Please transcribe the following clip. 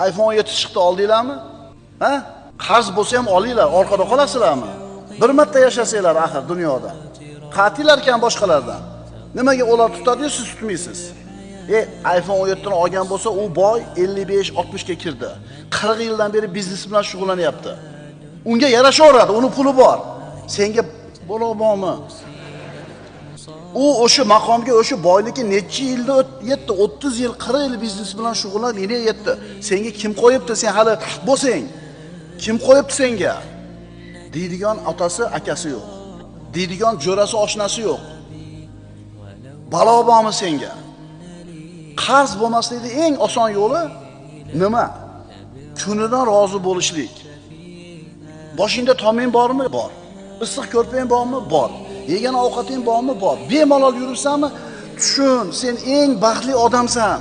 iPhone 17 chiqdi oldinglarmi? Ha? Qarz bo'lsa ham olinglar, orqada qolasizlarmi? Bir marta yashasanglar axir dunyoda. Qatilar ekan boshqalardan. Nimaga ular tutadi-yu, siz tutmaysiz? iPhone 17 ni olgan bo'lsa, u boy 55-60 ga kirdi. 40 yildan beri biznes bilan shug'ullanyapti. Unga yarashaveradi, uni puli bor. Senga bo'lmoqmi? U o'sha maqomga, o'sha boyligi necha yilda yetdi? 30 yil, 40 yil biznes bilan shug'ullanib, yana yetdi. Senga kim qo'yibdi? Sen hali bo'lsang, kim qo'yibdi senga? Deydigan otasi, akasi yo'q. Deydigan jo'rasi, oshnasi yo'q. Balo bormi senga? Qarz bo'lmaslikning eng oson yo'li nima? Kunidan rozi bo'lishlik. Boshingda toming bormi? Bor. Issiq ko'rpang bormi? Bor. Yegan ovqating bormi? Bor. Bemalol yuribsanmi? Tushun, sen eng baxtli odamsan.